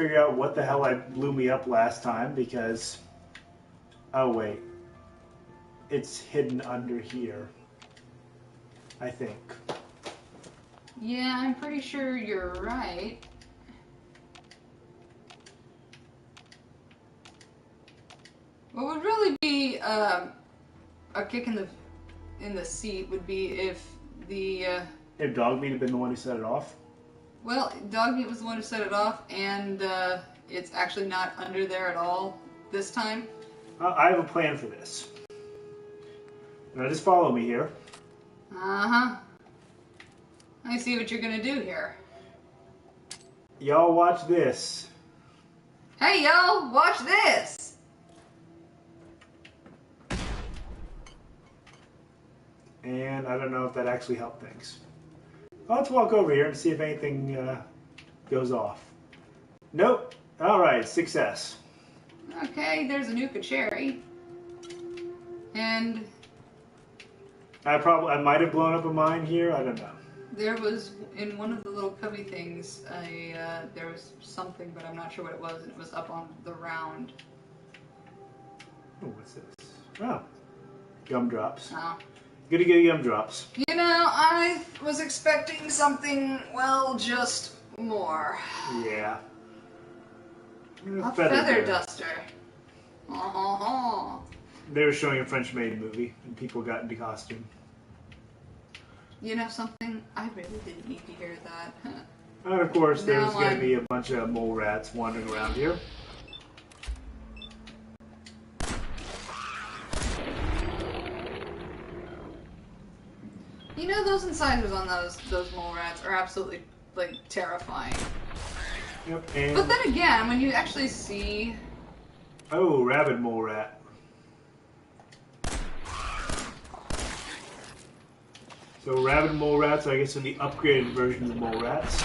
figure out what the hell blew me up last time because... Oh, wait. It's hidden under here. I think. Yeah, I'm pretty sure you're right. What would really be a kick in the seat would be if the... If Dogmeat had been the one who set it off? Well, Dogmeat was the one who set it off, and it's actually not under there at all this time. I have a plan for this. Now just follow me here. Uh-huh. I see what you're gonna do here. Y'all watch this. Hey, y'all, watch this! And I don't know if that actually helped things. Well, let's walk over here and see if anything goes off. Nope. Alright, success. Okay, there's a Nuka cherry. And I might have blown up a mine here, I don't know. there was, in one of the little cubby things, there was something, but I'm not sure what it was, and it was up on the round. Oh, what's this? Oh. Gumdrops. Oh. Gotta get gumdrops. You know, I was expecting something, well, just more. Yeah. A feather duster. They were showing a French Maid movie, and people got into costume. You know something? I really didn't need to hear that. And of course, there's going to be a bunch of mole rats wandering around here. You know, those incisors on those mole rats are absolutely, like, terrifying. Yep, and... But then again, when you actually see... Oh, rabid mole rat. So rabid mole rats, I guess, are the upgraded versions of mole rats.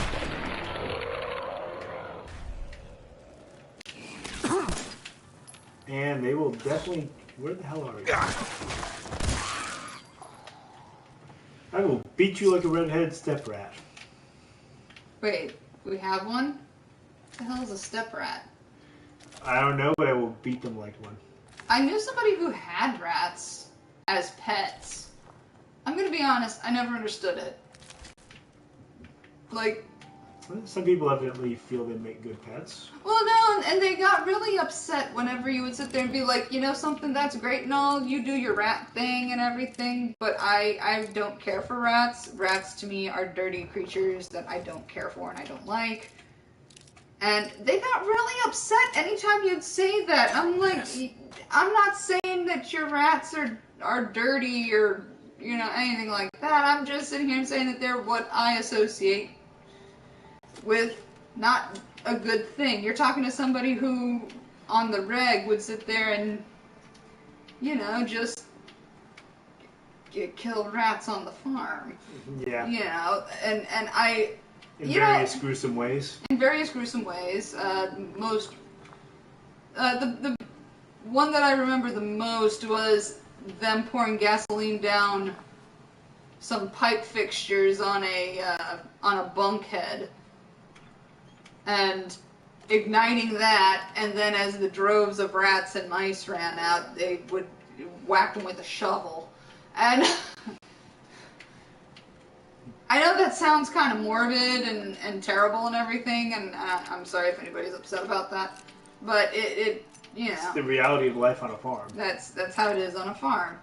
And they will definitely... Where the hell are you? I will beat you like a redheaded step rat. Wait, we have one? What the hell is a step rat? I don't know, but I will beat them like one. I knew somebody who had rats as pets. I'm gonna be honest, I never understood it. Like... Some people evidently feel they make good pets. Well, no, and they got really upset whenever you would sit there and be like, you know something, that's great and all, you do your rat thing and everything, but I don't care for rats. Rats, to me, are dirty creatures that I don't care for and I don't like. And they got really upset anytime you'd say that. I'm like, yes. I'm not saying that your rats are dirty or, you know, anything like that. I'm just sitting here and saying that they're what I associate with not a good thing. You're talking to somebody who, on the reg, would sit there and, you know, just kill rats on the farm. Yeah. You know, and I... In various gruesome ways. In various gruesome ways. The one that I remember the most was them pouring gasoline down some pipe fixtures on a bunkhead and igniting that, and then as the droves of rats and mice ran out, they would whack them with a shovel. And I know that sounds kind of morbid and terrible and everything, and I'm sorry if anybody's upset about that, but it you know, it's the reality of life on a farm. That's how it is on a farm.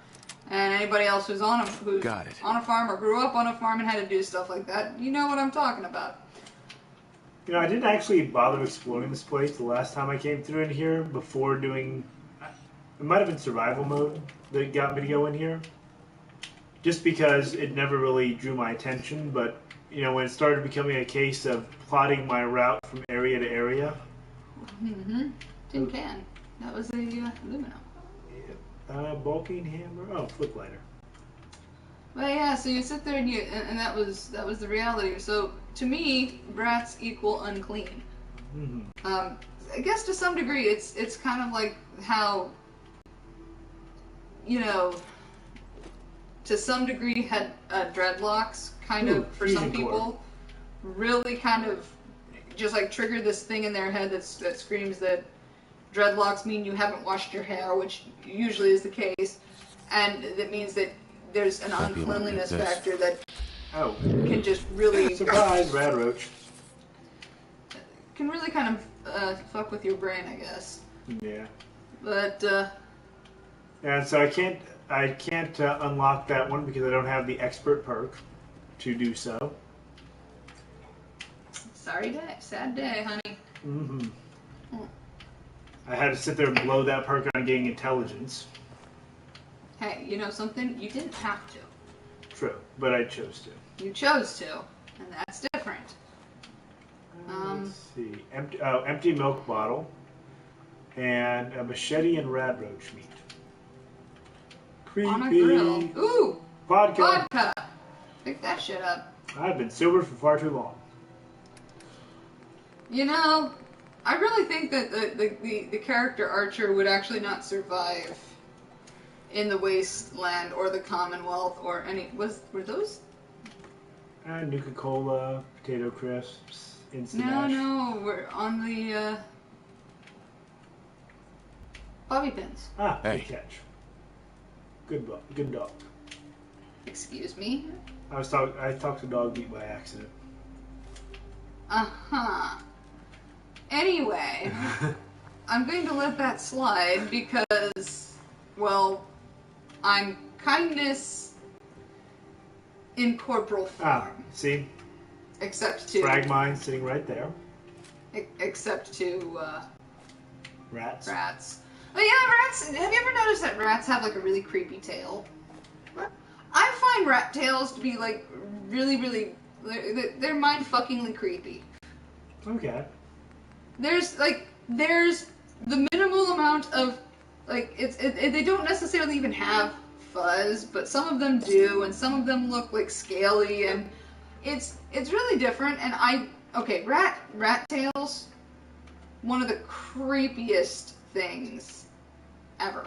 And anybody else who's on a farm or grew up on a farm and had to do stuff like that, you know what I'm talking about. You know, I didn't actually bother exploring this place the last time I came through in here before doing... It might have been survival mode that got me to go in here. Just because it never really drew my attention, but, you know, when it started becoming a case of plotting my route from area to area... Mm-hmm. Tin can. That was a aluminum. Yeah. Bulking hammer... Oh, flip lighter. But yeah, so you sit there and that was the reality. So to me, rats equal unclean. Mm-hmm. I guess to some degree, it's kind of like how, you know, to some degree had dreadlocks kind of for some people really kind of just like trigger this thing in their head that screams that dreadlocks mean you haven't washed your hair, which usually is the case, and that means that there's an uncleanliness factor that can just really surprise rad roach. Can really kind of fuck with your brain, I guess. Yeah. But and so I can't unlock that one because I don't have the expert perk to do so. Sad day, honey. Mm-hmm. I had to sit there and blow that perk on getting intelligence. Hey, you know something? You didn't have to. True, but I chose to. You chose to, and that's different. Let's see. Empty milk bottle, and a machete and rad roach meat. Creepy. On a grill. Ooh! Vodka. Pick that shit up. I've been sober for far too long. You know, I really think that the character Archer would actually not survive in the Wasteland or the Commonwealth or any... Were those... Nuka-Cola, potato crisps, Instant Ash. No, we're on the, bobby pins. Ah, hey. Good catch. Good dog. Excuse me? I talked to dog meat by accident. Uh-huh. Anyway, I'm going to let that slide because, well, I'm kindness in corporal form. Ah, see? Except to... Frag mine sitting right there. Except to, Rats. Oh yeah, rats. Have you ever noticed that rats have, like, a really creepy tail? I find rat tails to be, like, really... They're mind-fuckingly creepy. Okay. There's the minimal amount of, like, they don't necessarily even have fuzz, but some of them do, and some of them look, like, scaly, and it's really different, and rat tails, one of the creepiest things ever.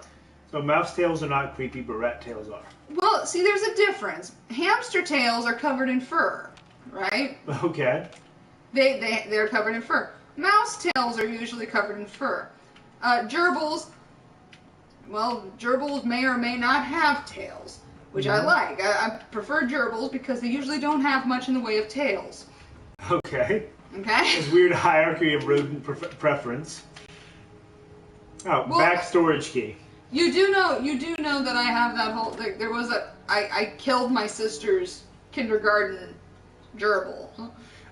So mouse tails are not creepy, but rat tails are. Well, see, there's a difference. Hamster tails are covered in fur, right? Okay. They're covered in fur. Mouse tails are usually covered in fur. Gerbils may or may not have tails, which I like. I prefer gerbils because they usually don't have much in the way of tails. Okay. Okay? This weird hierarchy of rodent preference. Oh, well, back storage key. You do know that I have that whole... There was I killed my sister's kindergarten gerbil.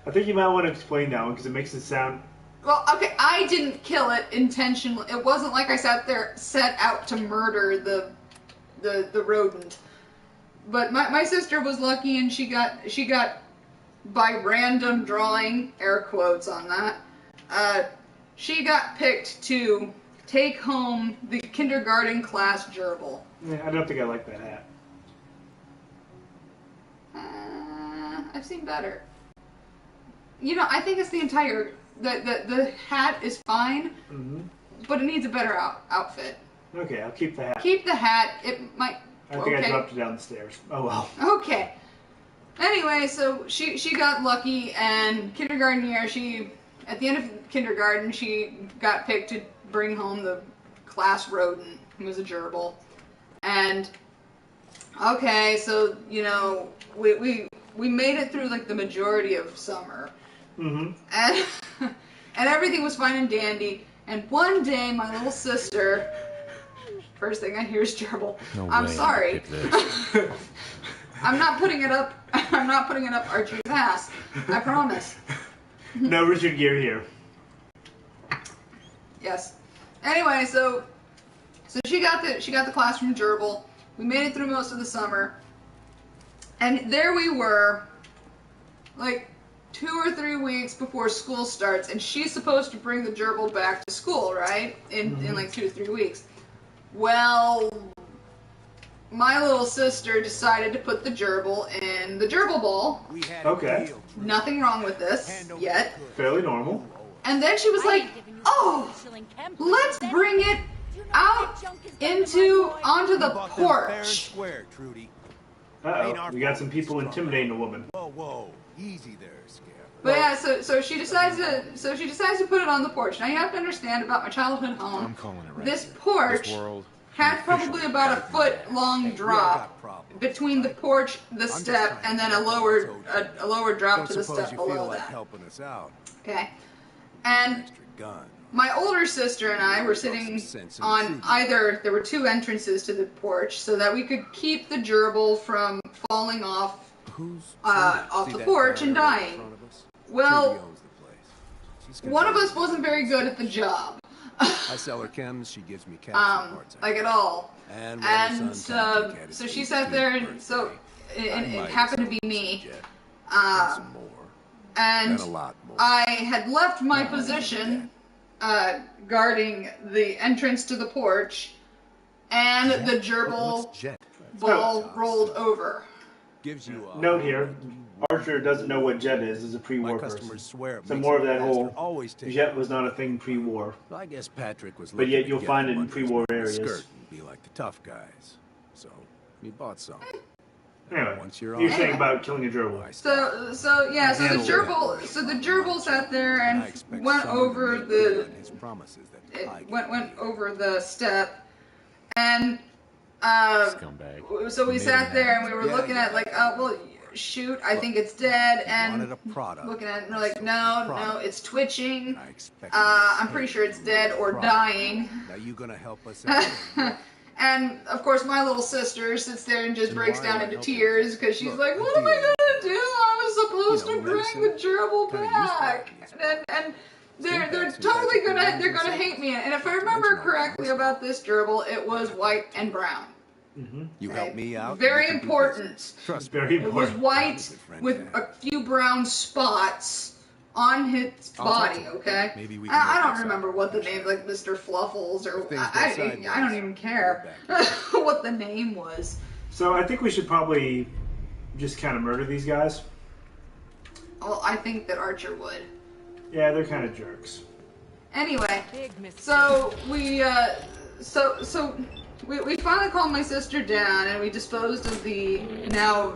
I think you might want to explain that one because it makes it sound... Well, okay, I didn't kill it intentionally. It wasn't like I set out to murder the rodent. But my sister was lucky and she got by random drawing, air quotes on that, she got picked to take home the kindergarten class gerbil. Yeah, I don't think I like that hat. I've seen better. You know, I think it's the entire... The hat is fine, but it needs a better outfit. Okay, I'll keep the hat. Keep the hat. It might... I think I dropped it down the stairs. Oh well. Okay. Anyway, so she got lucky, and kindergarten year, at the end of kindergarten, she got picked to bring home the class rodent, who was a gerbil. And, okay, so, you know, we made it through, like, the majority of summer. And everything was fine and dandy. And one day, my little sister... First thing I hear is gerbil. No I'm way sorry. I'm not putting it up. I'm not putting it up Archie's ass. I promise. No Richard Gere here. Yes. Anyway, so she got the classroom gerbil. We made it through most of the summer, and there we were, like 2 or 3 weeks before school starts, and she's supposed to bring the gerbil back to school, right? In like 2 or 3 weeks. Well, my little sister decided to put the gerbil in the gerbil ball. Okay. Nothing wrong with this yet. Fairly normal. And then she was like, "Oh, let's bring it out onto the porch." Uh-oh, we got some people intimidating a woman. Whoa, easy there, Scamper. But yeah, so she decides to put it on the porch. Now you have to understand about my childhood home. I'm calling it right. This porch had probably about a foot-long drop between the porch, the step, and then a lower drop to the step below that. Helping us out. Okay, and Extra gun. my older sister and I were sitting on either. There were two entrances to the porch, so that we could keep the gerbil from falling off the porch and dying. Well, one of us wasn't very good at the job. I sell her chems, she gives me capsule parts. Like at all. And so she sat there, and so it happened to be me. And I had left my position guarding the entrance to the porch, and the gerbil ball rolled over. Gives you Note here, Archer doesn't know what Jet is a pre-war person. So more of that whole Jet was not a thing pre-war. I guess Patrick was. But yet you'll find it in pre-war areas. Be like the tough guys. So he bought some. Anyway, you're saying about killing a gerbil. So the gerbil sat there and went over the step, and Scumbag. so we sat there and we were looking at like, oh well, shoot, I think it's dead, and looking at it and we're like, no, it's twitching. I'm pretty sure it's dead or dying. Now you gonna help us out? And of course, my little sister sits there and just breaks down into tears because she's like, "What am I gonna do? I was supposed to bring the gerbil back," and they're totally gonna hate me. And if I remember correctly about this gerbil, it was white and brown. Mm-hmm. You help me out. Very important. Trust, very important. It was white with a few brown spots on his body, okay? Maybe we I don't remember what the name, like Mr. Fluffles, or I don't even care what the name was. So I think we should probably just kind of murder these guys. Well, I think that Archer would. Yeah, they're kind of jerks. Anyway, so we finally calmed my sister down, and we disposed of the now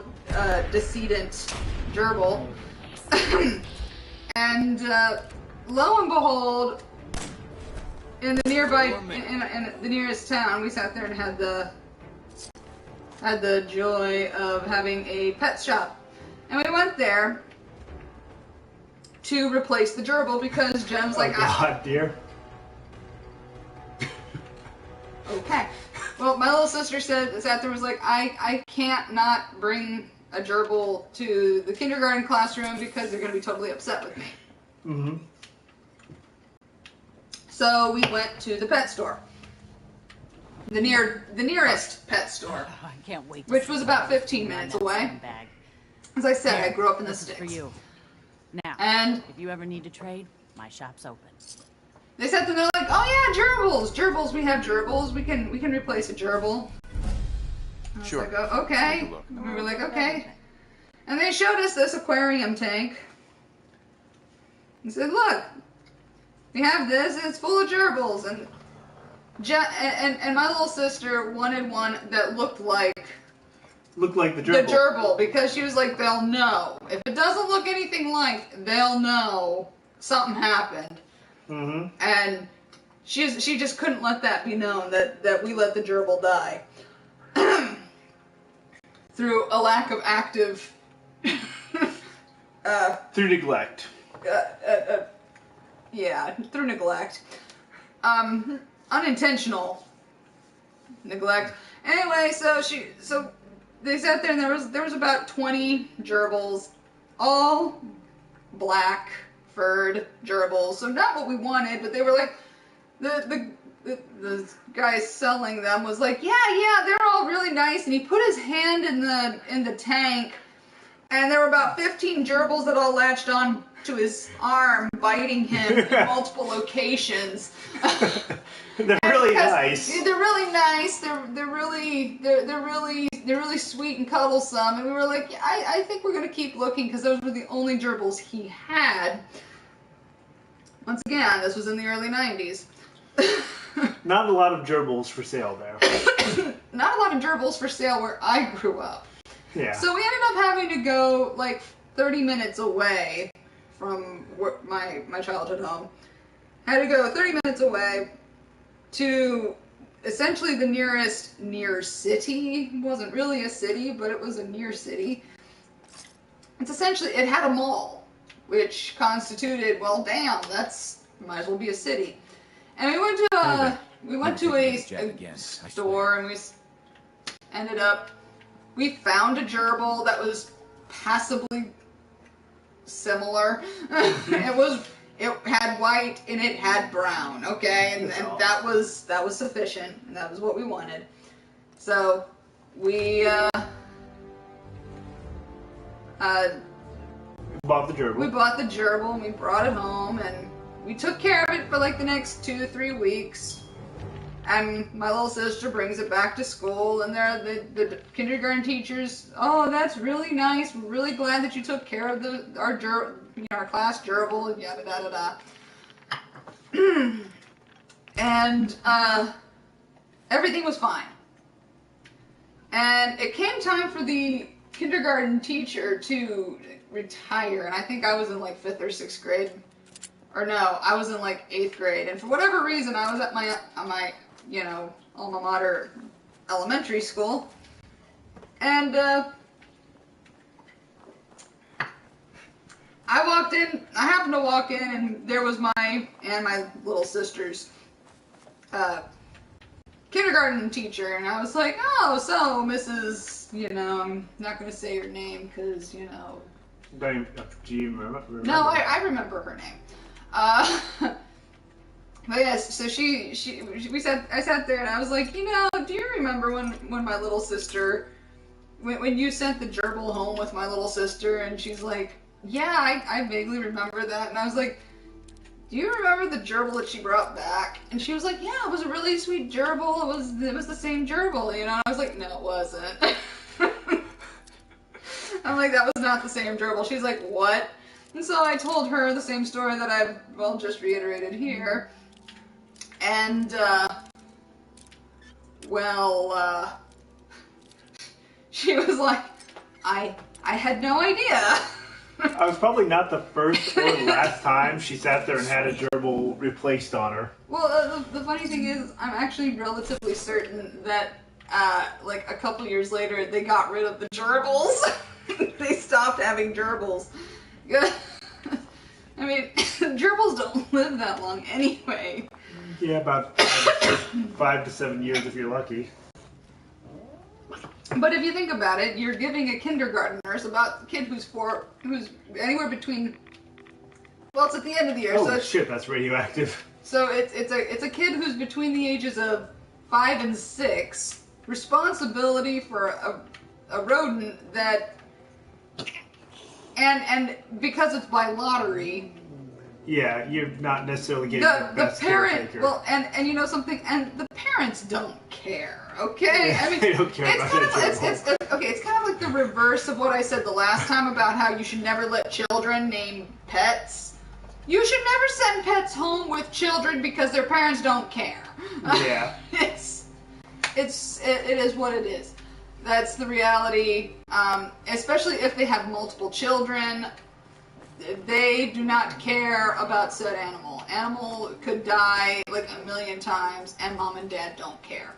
decedent gerbil. And lo and behold, in the in the nearest town, we sat there and had the joy of having a pet shop, and we went there to replace the gerbil because Jem's like, God, dear. Okay. Well, my little sister sat there and was like, I can't not bring a gerbil to the kindergarten classroom because they're going to be totally upset with me. Mm-hmm. So we went to the pet store. The nearest pet store. I can't wait. Which was about 15 minutes away. As I said, I grew up in the sticks. For you. Now, and if you ever need to trade, my shop's open. They said to them, they're like, oh yeah, gerbils, we have gerbils, we can replace a gerbil. Sure. Like, oh, okay. We were like, okay. And they showed us this aquarium tank. And said, look, we have this, and it's full of gerbils. And my little sister wanted one that looked like the gerbil. The gerbil, because she was like, they'll know. If it doesn't look anything like, they'll know something happened. Mm-hmm. And she just couldn't let that be known that we let the gerbil die. Through a lack of active... through neglect. Yeah, through neglect. Unintentional neglect. Anyway, so they sat there and there was about 20 gerbils, all black furred gerbils. So not what we wanted, but they were like the guy selling them was like, yeah, they're all really nice, and he put his hand in the tank, and there were about 15 gerbils that all latched on to his arm, biting him in multiple locations. They're really nice. They're really nice. They're really sweet and cuddlesome. And we were like, I think we're gonna keep looking because those were the only gerbils he had. Once again, this was in the early 90s. Not a lot of gerbils for sale there. Not a lot of gerbils for sale where I grew up. Yeah. So we ended up having to go like 30 minutes away from my childhood home. Had to go 30 minutes away to essentially the nearest near city. It wasn't really a city, but it was a near city. It's essentially, it had a mall, which constituted, well, damn, that's, might as well be a city. And we went to a store, and we ended up, we found a gerbil that was passably similar. It had white and it had brown, okay, and that was sufficient, and that was what we wanted. So we bought the gerbil. We bought the gerbil and we brought it home, and we took care of it for like the next 2 to 3 weeks. And my little sister brings it back to school, and the kindergarten teachers, oh, that's really nice. We're really glad that you took care of our class gerbil, yada da da da. And everything was fine. And it came time for the kindergarten teacher to retire, and I think I was in like 5th or 6th grade. Or no, I was in like 8th grade, and for whatever reason, I was at my alma mater elementary school, and I happened to walk in, and there was my little sister's kindergarten teacher, and I was like, oh, so Mrs., I'm not going to say her name, because, Do you remember? No, I remember her name. But yes, so I sat there, and I was like, do you remember when my little sister, when you sent the gerbil home with my little sister? And she's like, yeah, I vaguely remember that. And I was like, do you remember the gerbil that she brought back? And she was like, yeah, it was a really sweet gerbil. It was the same gerbil, And I was like, no, it wasn't. I'm like, that was not the same gerbil. She's like, what? And so I told her the same story that I've, just reiterated here. And, she was like, I had no idea. I was probably not the first or last time she sat there and had a gerbil replaced on her. Well, the funny thing is, I'm actually relatively certain that, like a couple years later, they got rid of the gerbils. They stopped having gerbils. I mean, gerbils don't live that long anyway. Yeah, about 5 to 7 years if you're lucky. But if you think about it, you're giving a kindergartner, it's about a kid who's anywhere between, it's at the end of the year. Oh so shit, that's radioactive. So it's a kid who's between the ages of 5 and 6, responsibility for a rodent that, and because it's by lottery. Yeah, you're not necessarily getting the best caretaker. Well, and you know something, and the parents don't care, okay? Yeah, I mean, they don't care about that. It's kind of like the reverse of what I said the last time about how you should never let children name pets. You should never send pets home with children because their parents don't care. Yeah. It is what it is. That's the reality, especially if they have multiple children. They do not care about said animal. Animal could die like 1,000,000 times, and mom and dad don't care.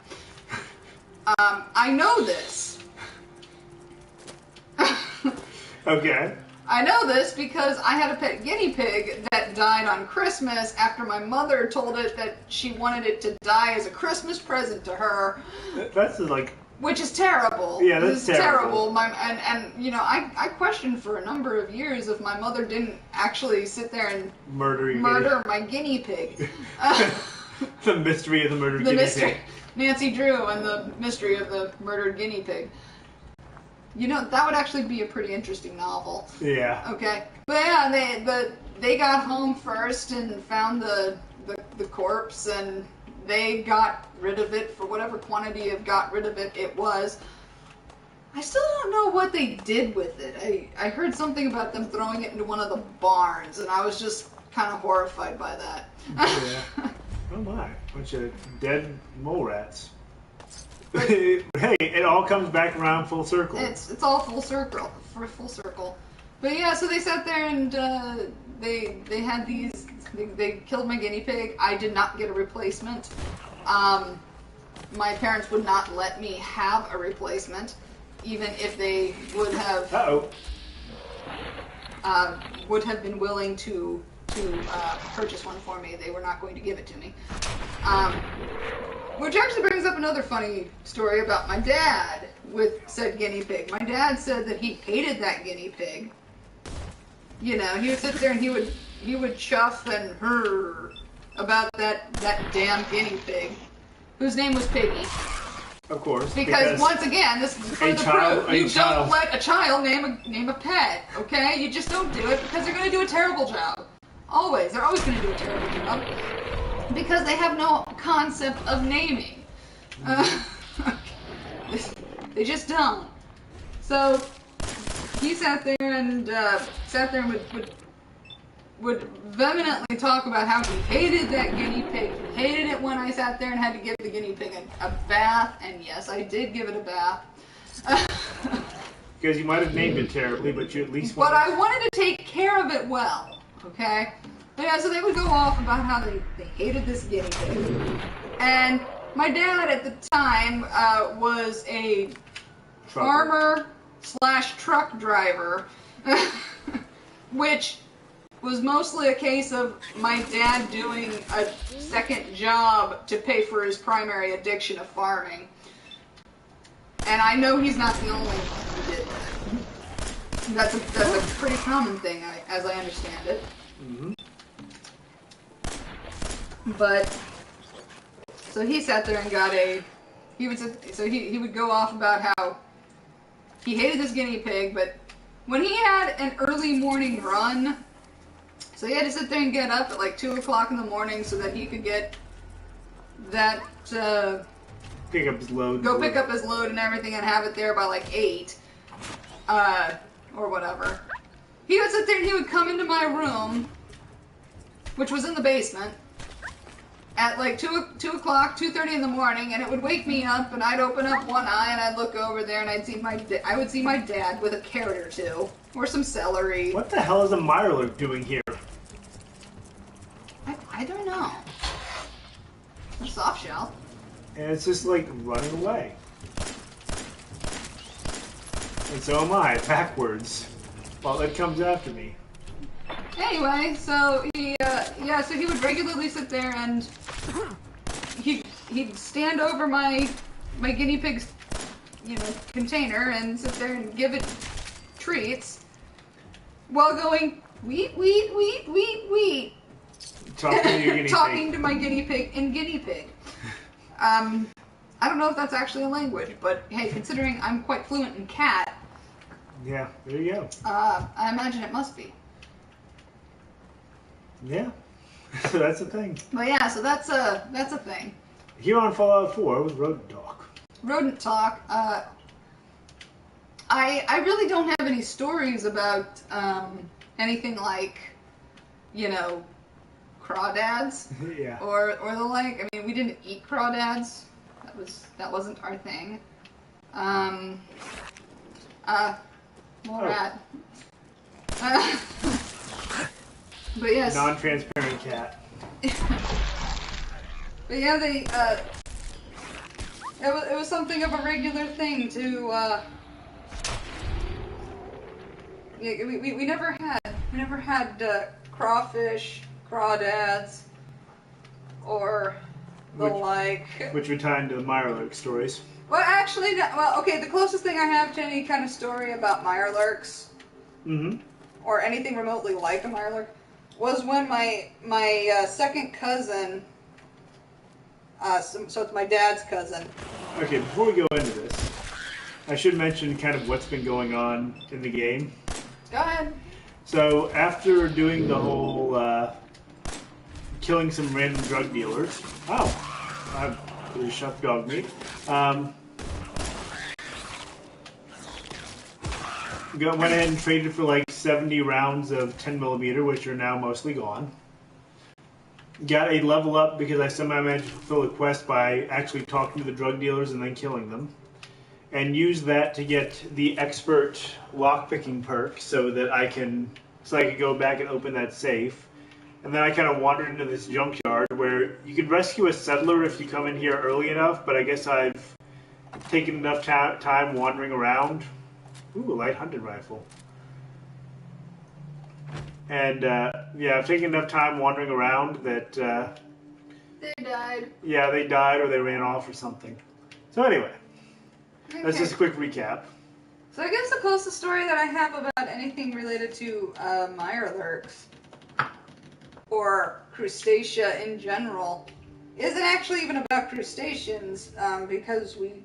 I know this. Okay. I know this because I had a pet guinea pig that died on Christmas after my mother told it that she wanted it to die as a Christmas present to her. That's like... Which is terrible. Yeah, that's terrible. I questioned for a number of years if my mother didn't actually sit there and murder my guinea pig. The mystery of the murdered guinea pig. Nancy Drew and the mystery of the murdered guinea pig. That would actually be a pretty interesting novel. Yeah. Okay. But yeah, they got home first and found the corpse, and they got rid of it for whatever quantity of got rid of it was. I still don't know what they did with it. I heard something about them throwing it into one of the barns, and I was just kind of horrified by that. Yeah. Oh my. Bunch of dead mole rats. Hey, it all comes back around full circle. It's all full circle. For full circle. But yeah, so they sat there and they had these. They killed my guinea pig. I did not get a replacement. My parents would not let me have a replacement, even if they would have. Would have been willing to purchase one for me. They were not going to give it to me. Which actually brings up another funny story about my dad with said guinea pig. My dad said that he hated that guinea pig. You know, he would sit there and he would chuff and hurr about that damn guinea pig, whose name was Piggy. Of course. Because once again, this is for the proof. You don't let a child name a pet, okay? You just don't do it because they're going to do a terrible job. Always. They're always going to do a terrible job. Because they have no concept of naming. They just don't. So, he sat there and would vehemently talk about how he hated that guinea pig. He hated it when I sat there and had to give the guinea pig a bath, and yes, I did give it a bath. Because you might have named it terribly, but you at least wanted... But I wanted to take care of it well, okay? But yeah, so they would go off about how they hated this guinea pig. And my dad at the time was a farmer/truck driver, which was mostly a case of my dad doing a second job to pay for his primary addiction of farming. And I know he's not the only one who did that. That's a pretty common thing, as I understand it. Mm-hmm. But, so he sat there and got he would go off about how he hated this guinea pig, but when he had an early morning run, so he had to sit there and get up at like 2 o'clock in the morning so that he could get that, pick up his load. Go pick up his load and everything and have it there by like 8, or whatever. He would sit there and he would come into my room, which was in the basement, at like 2 o'clock, 2:30 in the morning, and it would wake me up, and I'd open up one eye and I'd look over there and I would see my dad with a carrot or two, or some celery. What the hell is a Mirelurk doing here? I don't know. A soft shell. And it's just like running away. And so am I, backwards, while it comes after me. Anyway, so he would regularly sit there and he'd stand over my guinea pig's, container and sit there and give it treats while going weet weet weet weet weet. Talking to your guinea pig. Talking to my guinea pig in guinea pig. I don't know if that's actually a language, but hey, considering I'm quite fluent in cat. Yeah, there you go. I imagine it must be. Yeah, that's a thing. But yeah, so that's a thing. Here on Fallout 4 with Rodent Talk. Rodent Talk. I really don't have any stories about anything like, crawdads. Yeah. Or the like. I mean, we didn't eat crawdads. That wasn't our thing. Rat. But yes. Non-transparent cat. But yeah, it was something of a regular thing to, we never had crawfish, crawdads, or the like. Which would tie into the Mirelurk stories. Well, actually, okay, the closest thing I have to any kind of story about Mirelurks, or anything remotely like a Mirelurk, was when my second cousin, so it's my dad's cousin. Okay, before we go into this, I should mention kind of what's been going on in the game. Go ahead. So, after doing the whole, killing some random drug dealers... Oh! I shot the dog meat. Went ahead and traded for like 70 rounds of 10mm, which are now mostly gone. Got a level up because I somehow managed to fulfill a quest by actually talking to the drug dealers and then killing them. and use that to get the expert lockpicking perk so that I could go back and open that safe. And then I kind of wandered into this junkyard where you can rescue a settler if you come in here early enough, but I guess I've taken enough time wandering around. Ooh, a light hunting rifle. And yeah, I've taken enough time wandering around that they died. Yeah, they died or they ran off or something. So anyway, that's just a quick recap. So I guess the closest story that I have about anything related to Mirelurks or crustacea in general isn't actually even about crustaceans, because we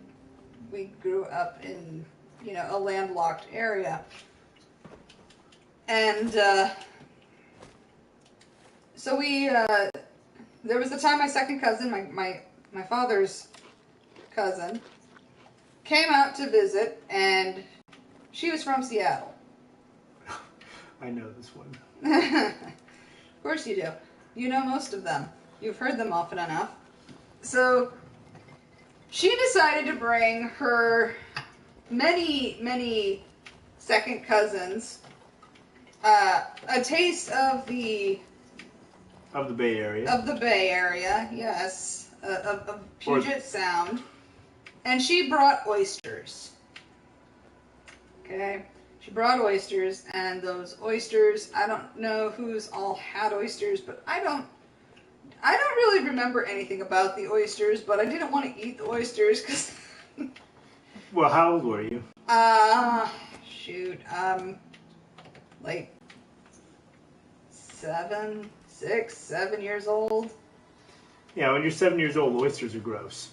grew up in, you know, a landlocked area. And so we there was the time my second cousin, my father's cousin, came out to visit, and she was from Seattle. I know this one. Of course you do. You know most of them. You've heard them often enough. So she decided to bring her many second cousins a taste of the Bay Area. Of the Bay Area, yes. Of Puget Sound. And she brought oysters. Okay? She brought oysters, and those oysters, I don't know who's all had oysters, but I don't really remember anything about the oysters, but I didn't want to eat the oysters because... Well, how old were you? Shoot, like 7 years old. Yeah, when you're 7 years old, oysters are gross.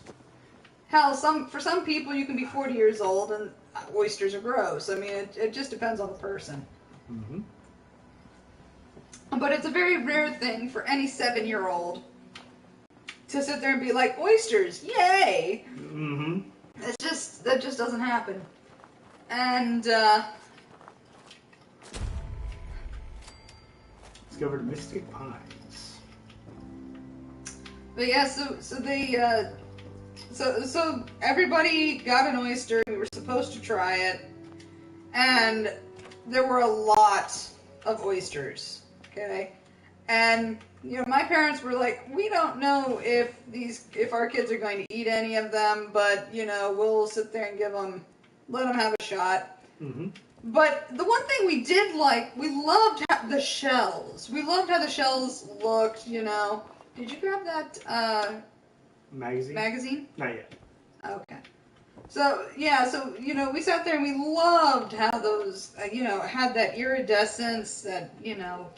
Hell, for some people you can be 40 years old and oysters are gross. I mean, it just depends on the person. Mm-hmm. But it's a very rare thing for any 7-year-old to sit there and be like, oysters, yay! Mm-hmm. That just doesn't happen. And discovered Mystic Pines. But yeah, so they so everybody got an oyster. We were supposed to try it, and there were a lot of oysters. Okay, and you know my parents were like, we don't know if our kids are going to eat any of them, but you know we'll sit there and let them have a shot. Mm-hmm. But the one thing we did like, we loved the shells. We loved how the shells looked, you know. Did you grab that magazine? Not yet. Okay. So, yeah, you know, we sat there and we loved how those, you know, had that iridescence that, you know,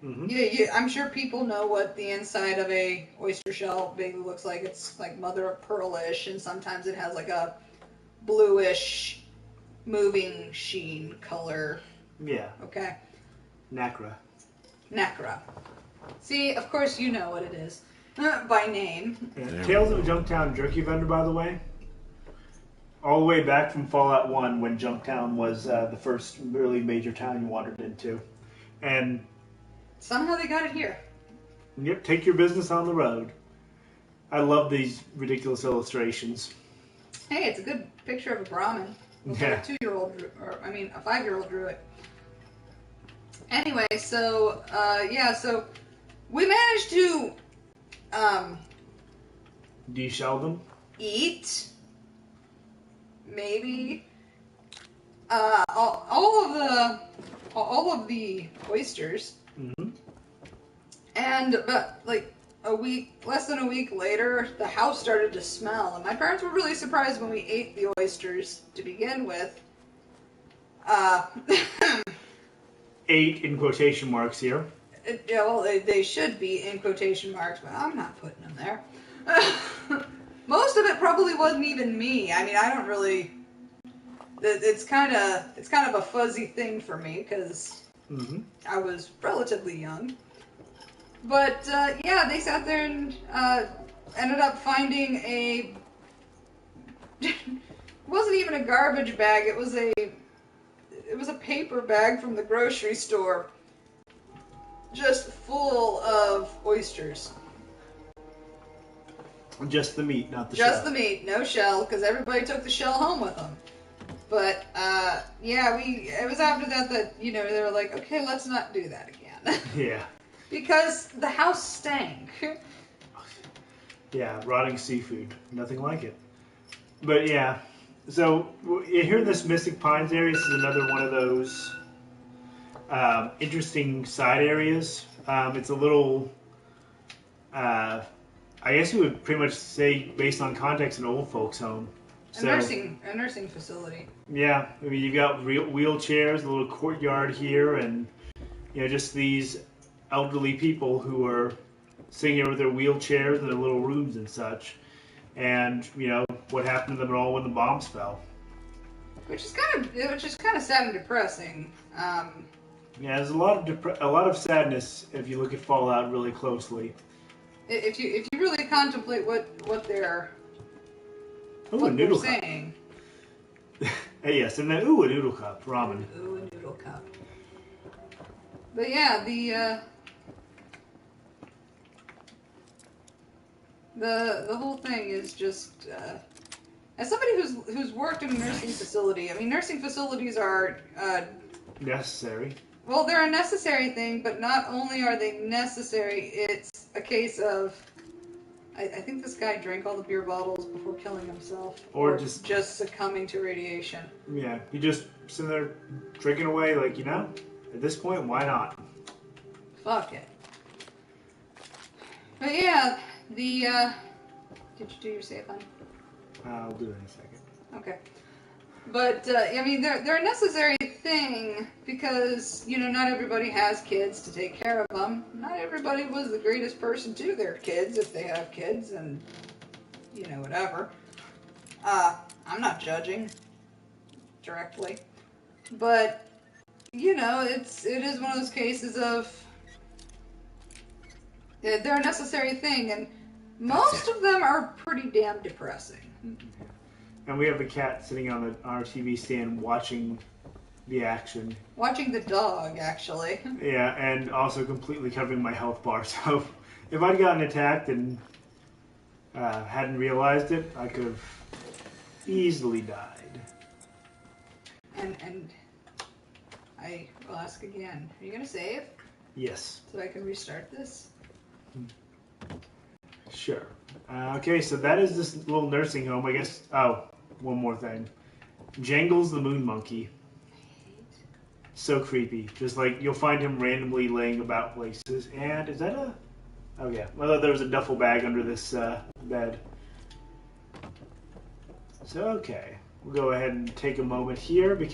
I'm sure people know what the inside of a oyster shell basically looks like. It's like mother of pearl-ish, and sometimes it has like a bluish moving sheen color. Yeah. Okay. Nacra. See, of course you know what it is. By name. Yeah. Tales of a Junktown jerky vendor, by the way. All the way back from Fallout 1 when Junktown was the first really major town you wandered into. And somehow they got it here. Yep, take your business on the road. I love these ridiculous illustrations. Hey, it's a good picture of a Brahmin. Yeah. A 2-year-old, a 5-year-old drew it. Anyway, so, so we managed to, de-shell them? Eat, maybe, all of the oysters. Mm-hmm. And, but, like, less than a week later, the house started to smell, and my parents were really surprised when we ate the oysters to begin with. Ate in quotation marks here. Yeah, well, they should be in quotation marks, but I'm not putting them there. Most of it probably wasn't even me. I mean, I don't really. It's kind of a fuzzy thing for me because I was relatively young. But yeah, they sat there and ended up finding a. It wasn't even a garbage bag. It was a paper bag from the grocery store, just full of oysters. Just the meat, not the Just shell. the meat, no shell, because everybody took the shell home with them. But, yeah, it was after that, you know, they were like, okay, let's not do that again. Yeah. Because the house stank. Yeah, rotting seafood. Nothing like it. But yeah, so here in this Mystic Pines area, this is another one of those interesting side areas. It's a little, I guess you would pretty much say, based on context, an old folks' home. A nursing facility. Yeah, I mean, you've got wheelchairs, a little courtyard here, and you know, just these elderly people who are sitting here with their wheelchairs and their little rooms and such. And you know what happened to them all when the bombs fell. Which is kind of sad and depressing. Yeah, there's a lot of sadness if you look at Fallout really closely. If you really contemplate what they're Ooh, a noodle cup. saying. Hey, yes, and then a noodle cup, ramen. Ooh, a noodle cup. But yeah, the whole thing is just as somebody who's worked in a nursing facility. I mean, nursing facilities are Necessary. well, they're a necessary thing, but not only are they necessary, it's a case of I think this guy drank all the beer bottles before killing himself, Or just succumbing to radiation. Yeah, you just sitting there drinking away, like, you know, at this point, why not? Fuck it. But yeah, did you do your save, honey? I'll do it in a second. Okay. But, I mean, they're a necessary thing because, you know, not everybody has kids to take care of them. Not everybody was the greatest person to their kids if they have kids and, you know, whatever. I'm not judging directly. But, you know, it is one of those cases of they're a necessary thing, and most of them are pretty damn depressing. And we have a cat sitting on our TV stand watching the action. Watching the dog, actually. Yeah, and also completely covering my health bar. So if I'd gotten attacked and hadn't realized it, I could have easily died. And I will ask again. Are you going to save? Yes. So I can restart this? Sure. Okay, so that is this little nursing home, I guess. Oh, one more thing. Jangles the moon monkey. So creepy. Just like, you'll find him randomly laying about places. And is that a... Oh, yeah. Well, there was a duffel bag under this bed. So, okay. We'll go ahead and take a moment here because